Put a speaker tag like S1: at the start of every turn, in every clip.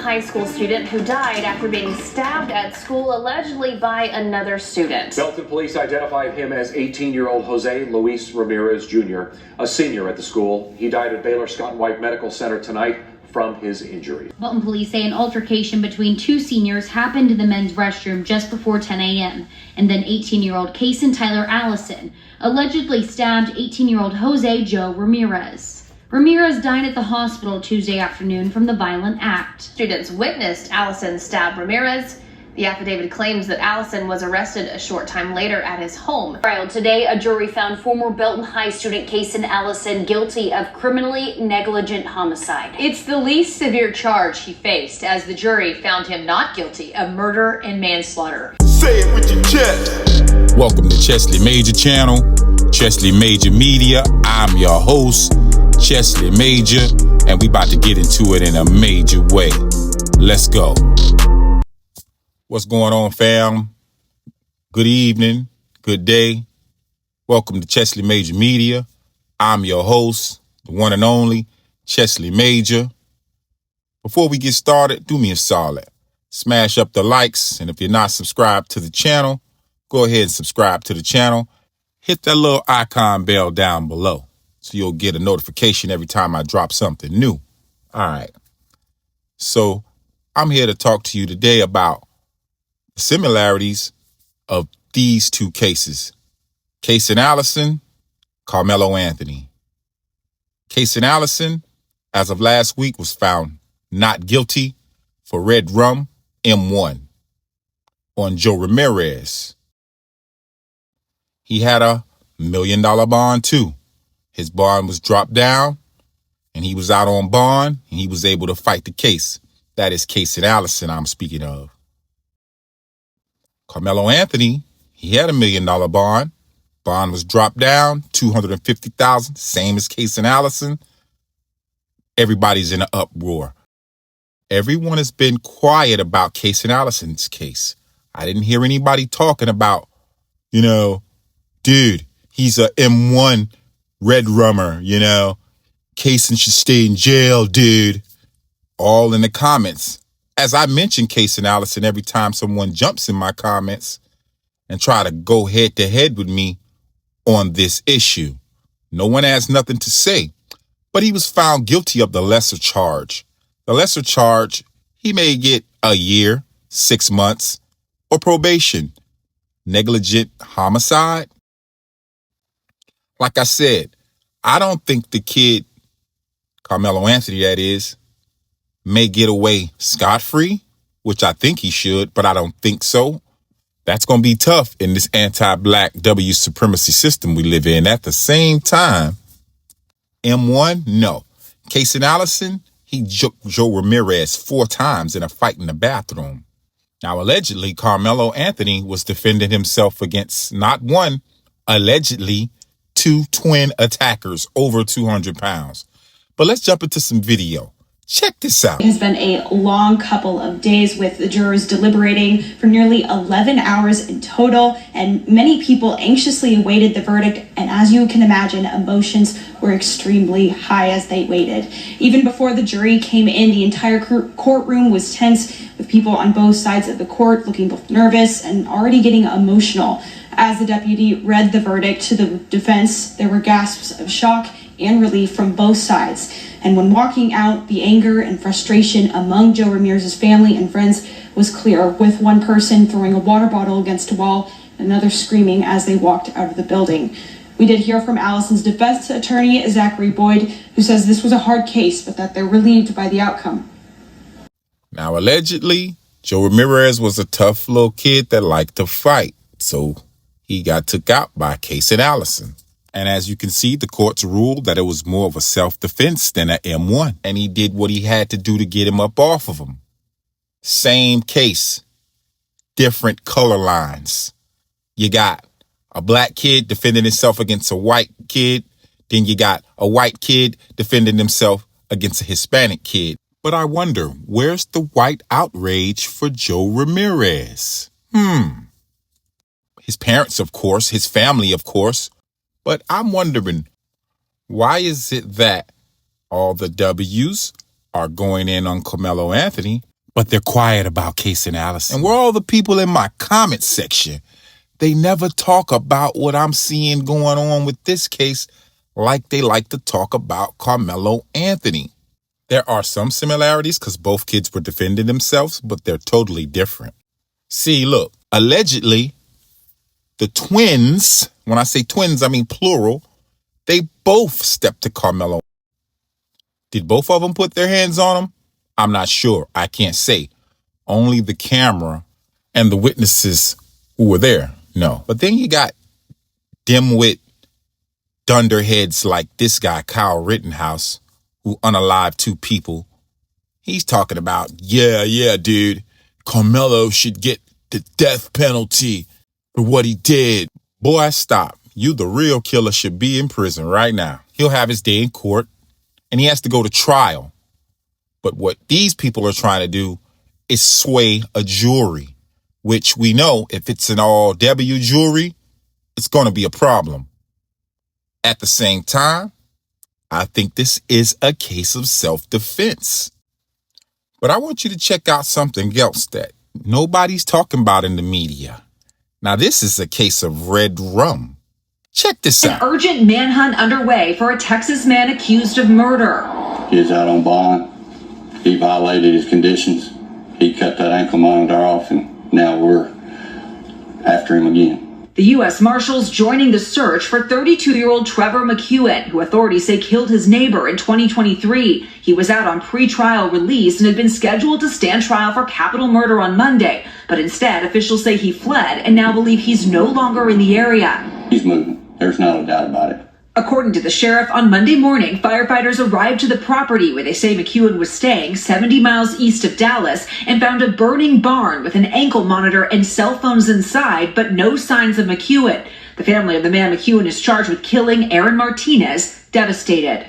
S1: high school student who died after being stabbed at school, allegedly by another student.
S2: Belton police identified him as 18-year-old Jose Luis Ramirez Jr., a senior at the school. He died at Baylor Scott and White Medical Center tonight from his injuries.
S3: Belton police say an altercation between two seniors happened in the men's restroom just before 10 a.m. And then 18-year-old Caysen Allison allegedly stabbed 18-year-old Jose Joe Ramirez. Ramirez died at the hospital Tuesday afternoon from the violent act.
S1: Students witnessed Allison stab Ramirez. The affidavit claims that Allison was arrested a short time later at his home.
S3: Trial today, a jury found former Belton High student Kase Allison guilty of criminally negligent homicide.
S1: It's the least severe charge he faced, as the jury found him not guilty of murder and manslaughter.
S4: Say it with your chest.
S5: Welcome to Chesley Major Channel, Chesley Major Media. I'm your host, Chesley Major, and we about to get into it in a major way. Let's go. What's going on, fam? Good evening, good day. Welcome to Chesley Major Media. I'm your host, the one and only Chesley Major. Before we get started, do me a solid. Smash up the likes, and if you're not subscribed to the channel, go ahead and subscribe to the channel. Hit that little icon bell down below so you'll get a notification every time I drop something new. All right. So I'm here to talk to you today about the similarities of these two cases. Caysen Allison, Carmelo Anthony. Caysen Allison, as of last week, was found not guilty for red rum M1 on Joe Ramirez. He had a $1 million bond too. His bond was dropped down and he was out on bond and he was able to fight the case. That is Caysen Allison I'm speaking of. Carmelo Anthony, he had a $1 million bond. Bond was dropped down, $250,000, same as Caysen Allison. Everybody's in an uproar. Everyone has been quiet about Caysen Allison's case. I didn't hear anybody talking about, dude, he's a M1 red rummer, Caysen should stay in jail, dude. All in the comments. As I mention Caysen Allison every time someone jumps in my comments and try to go head to head with me on this issue. No one has nothing to say, but he was found guilty of the lesser charge. The lesser charge, he may get a year, 6 months, or probation. Negligent homicide. Like I said, I don't think the kid, Carmelo Anthony that is, may get away scot-free, which I think he should, but I don't think so. That's going to be tough in this anti-black W supremacy system we live in. At the same time, M1, no. Caysen Allison, he juked Joe Ramirez 4 times in a fight in the bathroom. Now, allegedly, Carmelo Anthony was defending himself against not one, allegedly 2 twin attackers over 200 pounds. But let's jump into some video. Check this out.
S6: It has been a long couple of days with the jurors deliberating for nearly 11 hours in total, and many people anxiously awaited the verdict. And as you can imagine, emotions were extremely high as they waited. Even before the jury came in, the entire courtroom was tense, with people on both sides of the court looking both nervous and already getting emotional. As the deputy read the verdict to the defense, there were gasps of shock and relief from both sides. And when walking out, the anger and frustration among Joe Ramirez's family and friends was clear, with one person throwing a water bottle against a wall, and another screaming as they walked out of the building. We did hear from Allison's defense attorney, Zachary Boyd, who says this was a hard case, but that they're relieved by the outcome.
S5: Now, allegedly, Joe Ramirez was a tough little kid that liked to fight, so he got took out by Caysen Allison. And as you can see, the courts ruled that it was more of a self-defense than an M1. And he did what he had to do to get him up off of him. Same case, different color lines. You got a black kid defending himself against a white kid. Then you got a white kid defending himself against a Hispanic kid. But I wonder, where's the white outrage for Joe Ramirez? His parents, of course, his family, of course. But I'm wondering, why is it that all the W's are going in on Carmelo Anthony, But they're quiet about Caysen Allison. And where all the people in my comment section, they never talk about what I'm seeing going on with this case like they like to talk about Carmelo Anthony. There are some similarities because both kids were defending themselves, but they're totally different. See, look, allegedly, the twins, when I say twins, I mean plural, they both stepped to Carmelo. Did both of them put their hands on him? I'm not sure. I can't say. Only the camera and the witnesses who were there know. But then you got dimwit dunderheads like this guy, Kyle Rittenhouse, who unalived 2 people. He's talking about, yeah, dude, Carmelo should get the death penalty for what he did. Boy, stop. You, the real killer, should be in prison right now. He'll have his day in court, and he has to go to trial. But what these people are trying to do is sway a jury, which we know if it's an all-W jury, it's going to be a problem. At the same time, I think this is a case of self-defense. But I want you to check out something else that nobody's talking about in the media. Now, this is a case of red rum. Check this out.
S7: An urgent manhunt underway for a Texas man accused of murder.
S8: He's out on bond. He violated his conditions. He cut that ankle monitor off, and now we're after him again.
S7: The U.S. Marshals joining the search for 32-year-old Trevor McEuen, who authorities say killed his neighbor in 2023. He was out on pre-trial release and had been scheduled to stand trial for capital murder on Monday. But instead, officials say he fled and now believe he's no longer in the area.
S8: He's moving. There's not a doubt about it.
S7: According to the sheriff, on Monday morning, firefighters arrived to the property where they say McEuen was staying, 70 miles east of Dallas, and found a burning barn with an ankle monitor and cell phones inside, but no signs of McEuen. The family of the man McEuen is charged with killing Aaron Martinez, devastated.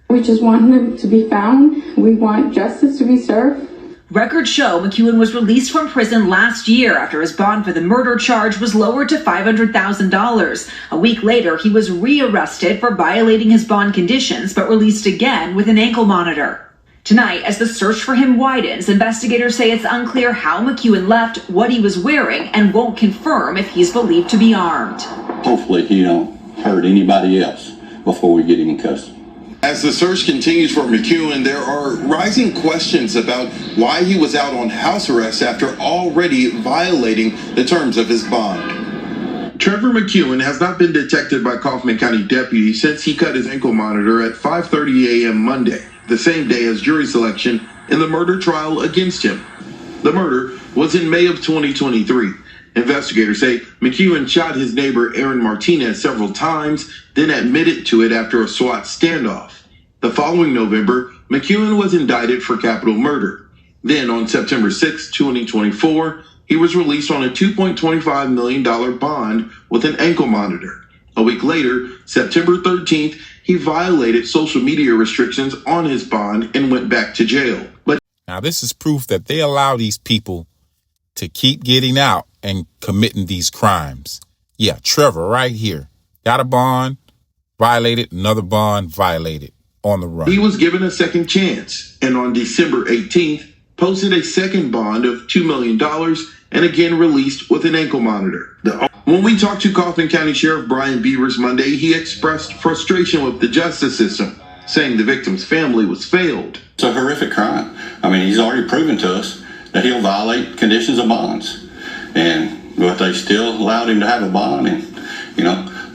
S9: We just want him to be found. We want justice to be served.
S7: Records show McEuen was released from prison last year after his bond for the murder charge was lowered to $500,000. A week later, he was rearrested for violating his bond conditions, but released again with an ankle monitor. Tonight, as the search for him widens, investigators say it's unclear how McEuen left, what he was wearing, and won't confirm if he's believed to be armed.
S8: Hopefully he don't hurt anybody else before we get him in custody.
S4: As the search continues for McEuen, there are rising questions about why he was out on house arrest after already violating the terms of his bond. Trevor McEuen has not been detected by Kaufman County deputies since he cut his ankle monitor at 5:30 a.m. Monday, the same day as jury selection in the murder trial against him. The murder was in May of 2023. Investigators say McEuen shot his neighbor Aaron Martinez several times, then admitted to it after a SWAT standoff. The following November, McEuen was indicted for capital murder. Then on September 6, 2024, he was released on a $2.25 million bond with an ankle monitor. A week later, September 13th, he violated social media restrictions on his bond and went back to jail. But
S5: now this is proof that they allow these people to keep getting out and committing these crimes. Yeah, Trevor right here. Got a bond, violated, another bond, violated, on the run.
S4: He was given a second chance, and on December 18th, posted a second bond of $2 million and again released with an ankle monitor. When we talked to Kaufman County Sheriff Brian Beavers Monday, he expressed frustration with the justice system, saying the victim's family was failed.
S8: It's a horrific crime. I mean, he's already proven to us that he'll violate conditions of bonds. But they still allowed him to have a bond, and,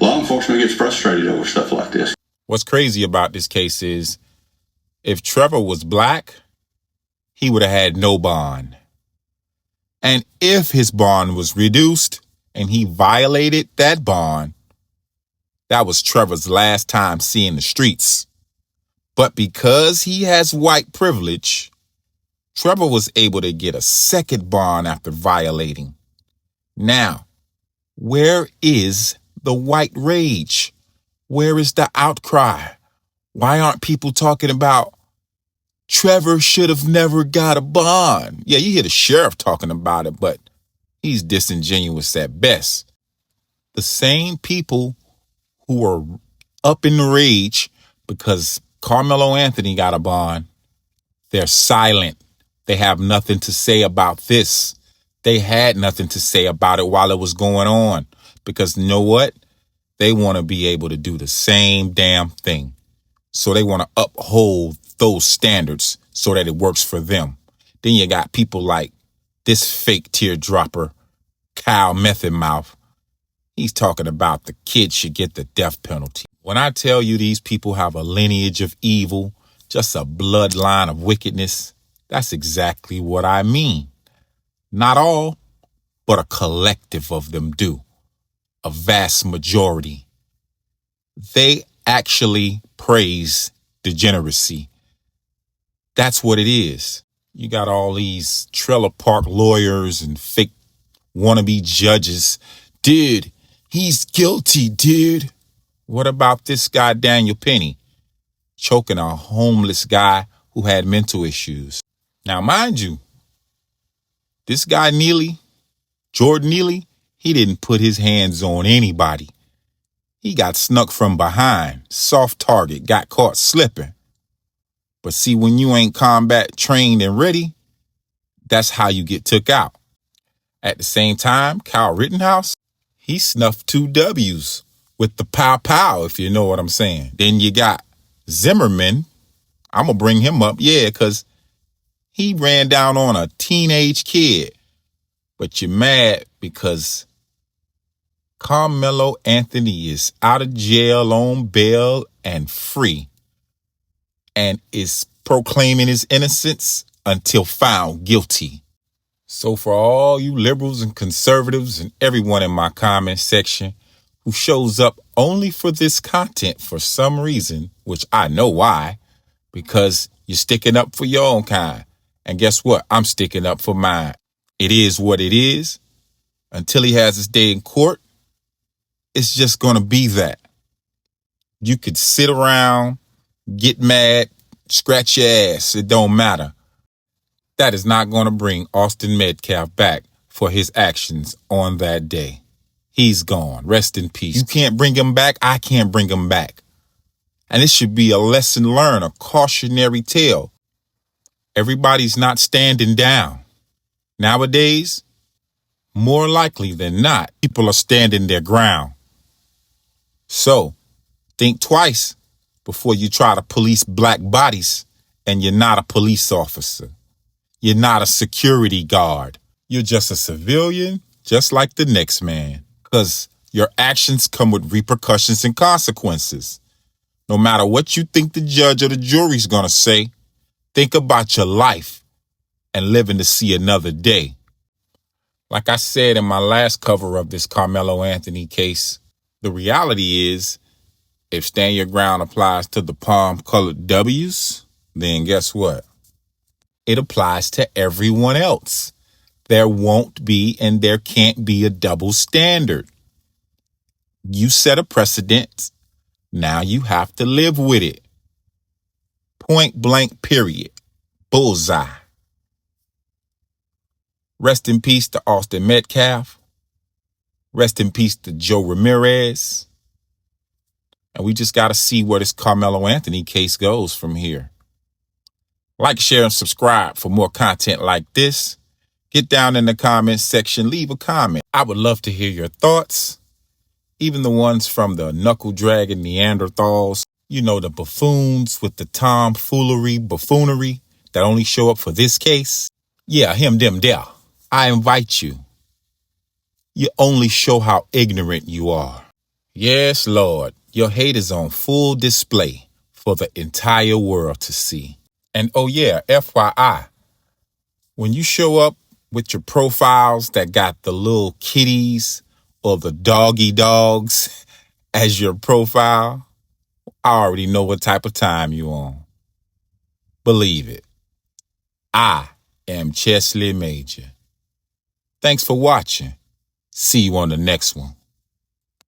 S8: law enforcement gets frustrated over stuff like this.
S5: What's crazy about this case is if Trevor was black, he would have had no bond. And if his bond was reduced and he violated that bond, that was Trevor's last time seeing the streets. But because he has white privilege, Trevor was able to get a second bond after violating. Now, where is the white rage? Where is the outcry? Why aren't people talking about Trevor should have never got a bond? Yeah, you hear the sheriff talking about it, but he's disingenuous at best. The same people who are up in the rage because Carmelo Anthony got a bond, they're silent. They have nothing to say about this. They had nothing to say about it while it was going on. Because you know what? They want to be able to do the same damn thing. So they want to uphold those standards so that it works for them. Then you got people like this fake teardropper, Kyle Method Mouth. He's talking about the kids should get the death penalty. When I tell you these people have a lineage of evil, just a bloodline of wickedness, that's exactly what I mean. Not all, but a collective of them do. A vast majority. They actually praise degeneracy. That's what it is. You got all these trailer park lawyers and fake wannabe judges. Dude, he's guilty, dude. What about this guy, Daniel Penny, choking a homeless guy who had mental issues? Now, mind you, this guy Neely, Jordan Neely, he didn't put his hands on anybody. He got snuck from behind, soft target, got caught slipping. But see, when you ain't combat trained and ready, that's how you get took out. At the same time, Kyle Rittenhouse, he snuffed 2 W's with the pow, if you know what I'm saying. Then you got Zimmerman. I'm going to bring him up, because he ran down on a teenage kid. But you're mad because Carmelo Anthony is out of jail on bail and free and is proclaiming his innocence until found guilty. So for all you liberals and conservatives and everyone in my comment section who shows up only for this content for some reason, which I know why, because you're sticking up for your own kind. And guess what? I'm sticking up for mine. It is what it is. Until he has his day in court, it's just going to be that. You could sit around, get mad, scratch your ass. It don't matter. That is not going to bring Austin Metcalf back for his actions on that day. He's gone. Rest in peace. You can't bring him back. I can't bring him back. And it should be a lesson learned, a cautionary tale. Everybody's not standing down. Nowadays, more likely than not, people are standing their ground. So, think twice before you try to police black bodies and you're not a police officer. You're not a security guard. You're just a civilian, just like the next man. Because your actions come with repercussions and consequences. No matter what you think the judge or the jury's going to say, think about your life and living to see another day. Like I said in my last cover of this Carmelo Anthony case, the reality is, if stand your ground applies to the palm-colored W's, then guess what? It applies to everyone else. There won't be and there can't be a double standard. You set a precedent. Now you have to live with it. Point blank, period. Bullseye. Rest in peace to Austin Metcalf. Rest in peace to Joe Ramirez. And we just got to see where this Carmelo Anthony case goes from here. Like, share, and subscribe for more content like this. Get down in the comments section. Leave a comment. I would love to hear your thoughts. Even the ones from the knuckle-dragging Neanderthals. You know, the buffoons with the tomfoolery, buffoonery that only show up for this case. Yeah, him, them, there. I invite you. You only show how ignorant you are. Yes, Lord, your hate is on full display for the entire world to see. And oh yeah, FYI, when you show up with your profiles that got the little kitties or the doggy dogs as your profile, I already know what type of time you on. Believe it. I am Chesley Major. Thanks for watching. See you on the next one.